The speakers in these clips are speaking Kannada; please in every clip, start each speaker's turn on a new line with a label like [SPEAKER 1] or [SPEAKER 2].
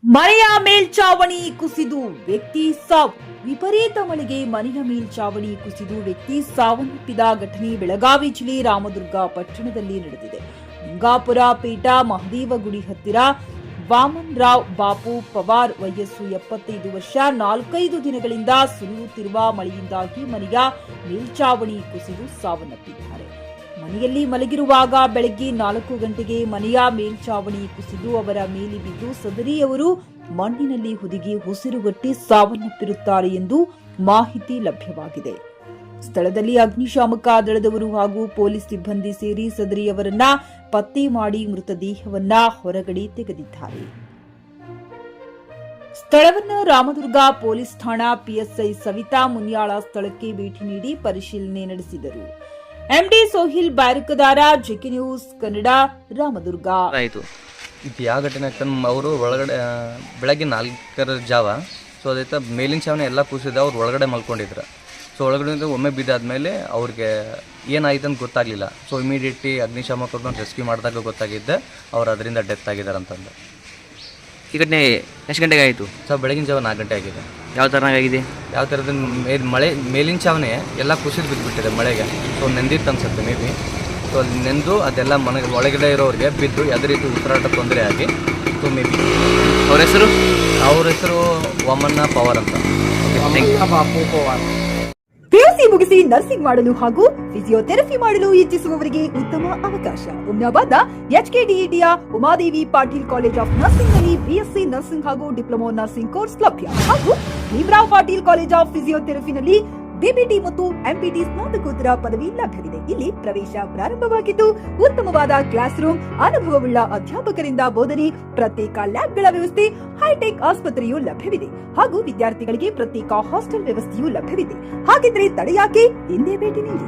[SPEAKER 1] ಮನೆಯ ಮೇಲ್ಚಾವಣಿ ಕುಸಿದು ವ್ಯಕ್ತಿ ಸಾವು. ವಿಪರೀತ ಮಳೆಗೆ ಮನೆಯ ಮೇಲ್ಚಾವಣಿ ಕುಸಿದು ವ್ಯಕ್ತಿ ಸಾವನ್ನಪ್ಪಿದ ಘಟನೆ ಬೆಳಗಾವಿ ಜಿಲ್ಲೆ ರಾಮದುರ್ಗ ಪಟ್ಟಣದಲ್ಲಿ ನಡೆದಿದೆ. ಗಂಗಾಪುರ ಪೇಟ ಮಹದೇವಗುಡಿ ಹತ್ತಿರ ವಾಮನ್ ರಾವ್ ಬಾಪು ಪವಾರ್ ವಯಸ್ಸು 75 ವರ್ಷ 4-5 ದಿನಗಳಿಂದ ಸುರಿಯುತ್ತಿರುವ ಮಳೆಯಿಂದಾಗಿ ಮನೆಯ ಮೇಲ್ಚಾವಣಿ ಕುಸಿದು ಸಾವನ್ನಪ್ಪಿದ್ದಾರೆ. ಮನೆಯಲ್ಲಿ ಮಲಗಿರುವಾಗ ಬೆಳಗ್ಗೆ 4 ಗಂಟೆಗೆ ಮನೆಯ ಮೇಲ್ಚಾವಣಿ ಕುಸಿದು ಅವರ ಮೇಲೆ ಬಿದ್ದು ಸದರಿಯವರು ಮಣ್ಣಿನಲ್ಲಿ ಹುದುಗಿ ಉಸಿರುಗಟ್ಟಿ ಸಾವನ್ನಪ್ಪಿರುತ್ತಾರೆ ಎಂದು ಮಾಹಿತಿ ಲಭ್ಯವಾಗಿದೆ. ಸ್ಥಳದಲ್ಲಿ ಅಗ್ನಿಶಾಮಕ ದಳದವರು ಹಾಗೂ ಪೊಲೀಸ್ ಸಿಬ್ಬಂದಿ ಸೇರಿ ಸದರಿಯವರನ್ನ ಪತ್ತೆ ಮಾಡಿ ಮೃತದೇಹವನ್ನ ಹೊರಗಡೆ ತೆಗೆದಿದ್ದಾರೆ. ಸ್ಥಳವನ್ನು ರಾಮದುರ್ಗ ಪೊಲೀಸ್ ಠಾಣಾ ಪಿಎಸ್ಐ ಸವಿತಾ ಮುನ್ಯಾಳ ಸ್ಥಳಕ್ಕೆ ಭೇಟಿ ನೀಡಿ ಪರಿಶೀಲನೆ ನಡೆಸಿದರು. MD Sohil Byarakadar, JK news Kannada, Ramdurg.
[SPEAKER 2] ಇದು ಯಾವ ಘಟನೆ ಆಗ್ತಾನೆ ಅವರು ಒಳಗಡೆ ಬೆಳಗ್ಗೆ 4 ಜಾವ ಸೊ ಅದೈತೆ ಮೇಲಿನ ಚಾವಣಿ ಎಲ್ಲ ಕೂಸಿದ ಅವ್ರು ಒಳಗಡೆ ಮಲ್ಕೊಂಡಿದ್ರು. ಸೊ ಒಳಗಡೆ ಒಮ್ಮೆ ಬಿದ್ದಾದ್ಮೇಲೆ ಅವ್ರಿಗೆ ಏನಾಯ್ತು ಅಂತ ಗೊತ್ತಾಗಲಿಲ್ಲ. ಸೊ ಇಮಿಡಿಯೇಟ್ಲಿ ಅಗ್ನಿಶಾಮಕರನ್ನ ರೆಸ್ಕ್ಯೂ ಮಾಡಿದಾಗ ಗೊತ್ತಾಗಿದ್ದೆ ಅವ್ರು ಅದರಿಂದ ಡೆತ್ ಆಗಿದ್ದಾರೆ ಅಂತಂದು.
[SPEAKER 3] ಈ ಘಟನೆ ಎಷ್ಟು ಗಂಟೆಗೆ ಆಯಿತು?
[SPEAKER 2] ಸೊ ಬೆಳಗಿನ ಜಾವ 4 ಗಂಟೆ ಆಗಿದೆ.
[SPEAKER 3] ಯಾವ ಥರನಾಗಿದೆ?
[SPEAKER 2] ಯಾವ ಥರದ ಮಳೆ ಮೇಲಿನ ಚಾವಣಿ ಎಲ್ಲ ಕುಸಿದು ಬಿದ್ದುಬಿಟ್ಟಿದೆ ಮಳೆಗೆ. ಸೊ ನೆಂದಿತ್ತು ಅನ್ಸುತ್ತೆ ಮೇ ಬಿ. ಸೊ ಅಲ್ಲಿ ನೆಂದು ಅದೆಲ್ಲ ಮನೆಗೆ ಒಳಗಡೆ ಇರೋರಿಗೆ ಬಿದ್ದು ಯಾವುದೇ ರೀತಿ ಉಸಿರಾಟ ತೊಂದರೆ ಆಗಿ ಸೊ ಮೇ ಬಿ.
[SPEAKER 3] ಅವ್ರ ಹೆಸರು
[SPEAKER 2] ವಾಮನ್ನ ಪವಾರ್ ಅಂತ.
[SPEAKER 1] ಪಿಯುಸಿ ಮುಗಿಸಿ ನರ್ಸಿಂಗ್ ಮಾಡಲು ಹಾಗೂ ಫಿಸಿಯೋಥೆರಪಿ ಮಾಡಲು ಇಚ್ಛಿಸುವವರಿಗೆ ಉತ್ತಮ ಅವಕಾಶ. ಹುಮ್ನಾಬಾದ್ನ ಎಚ್ಕೆಡಿಇಟಿಯ Umadevi Patil college of nursing ನಲ್ಲಿ ಬಿಎಸ್ಸಿ ನರ್ಸಿಂಗ್ ಹಾಗೂ ಡಿಪ್ಲೊಮಾ ನರ್ಸಿಂಗ್ ಕೋರ್ಸ್ ಲಭ್ಯ ಹಾಗೂ ಭೀಮರಾವ್ ಪಾಟೀಲ್ ಕಾಲೇಜ್ ಆಫ್ ಫಿಸಿಯೋಥೆರಪಿನಲ್ಲಿ ಬಿಬಿಟಿ ಮತ್ತು ಎಂಪಿಟಿ ಸ್ನಾತಕೋತ್ತರ ಪದವಿ ಲಭ್ಯವಿದೆ. ಇಲ್ಲಿ ಪ್ರವೇಶ ಪ್ರಾರಂಭವಾಗಿದ್ದು ಉತ್ತಮವಾದ ಕ್ಲಾಸ್ ರೂಮ್, ಅನುಭವವುಳ್ಳ ಅಧ್ಯಾಪಕರಿಂದ ಬೋಧನೆ, ಪ್ರತ್ಯೇಕ ಲ್ಯಾಬ್ಗಳ ವ್ಯವಸ್ಥೆ, ಹೈಟೆಕ್ ಆಸ್ಪತ್ರೆಯೂ ಲಭ್ಯವಿದೆ ಹಾಗೂ ವಿದ್ಯಾರ್ಥಿಗಳಿಗೆ ಪ್ರತ್ಯೇಕ ಹಾಸ್ಟೆಲ್ ವ್ಯವಸ್ಥೆಯೂ ಲಭ್ಯವಿದೆ. ಹಾಗಿದ್ರೆ ತಡೆಯಾಕೆ, ಹಿಂದೆ ಭೇಟಿ ನೀಡಿ.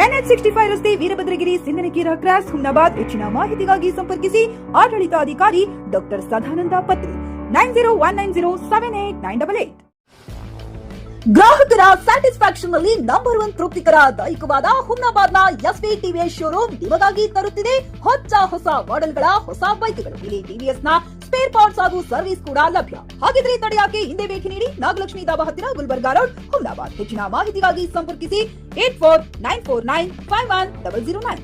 [SPEAKER 1] NH65 ರಸ್ತೆ, ವೀರಭದ್ರಗಿರಿ, ಸಿಂದನಕೀರ ಕ್ರಾಸ್, ಹುಮ್ನಾಬಾದ್. ಹೆಚ್ಚಿನ ಮಾಹಿತಿಗಾಗಿ ಸಂಪರ್ಕಿಸಿ ಆಡಳಿತಾಧಿಕಾರಿ ಡಾಕ್ಟರ್ ಸದಾನಂದ ಪತ್ರಿ 9019078988. ಗ್ರಾಹಕರ ಸ್ಯಾಟಿಸ್ಫ್ಯಾಕ್ಷನ್ ನಲ್ಲಿ ನಂಬರ್ 1 ತೃಪ್ತಿಕರ ದೈಹಿಕವಾದ ಹುಮ್ನಾಬಾದ್ನ ಎಸ್ವಿ ಟಿವಿಎಸ್ ಶೋರೂಮ್ ನಿಮಗಾಗಿ ತರುತ್ತಿದೆ ಹೊಸ ಮಾಡೆಲ್ಗಳ ಹೊಸ ಬೈಕ್ಗಳು. ಇಲ್ಲಿ ಟಿವಿಎಸ್ ನ ಸ್ಪೇರ್ ಪಾರ್ಟ್ಸ್ ಹಾಗೂ ಸರ್ವಿಸ್ ಕೂಡ ಲಭ್ಯ. ಹಾಗಿದ್ರೆ ತಡೆಯಾಕೆ, ಹಿಂದೆ ಭೇಟಿ ನೀಡಿ. ನಾಗಲಕ್ಷ್ಮಿ ಧಾಬಾ ಹತ್ತಿರ, ಗುಲ್ಬರ್ಗಾ ರೋಡ್, ಹುಮ್ನಾಬಾದ್. ಹೆಚ್ಚಿನ ಮಾಹಿತಿಗಾಗಿ ಸಂಪರ್ಕಿಸಿ 8494951009.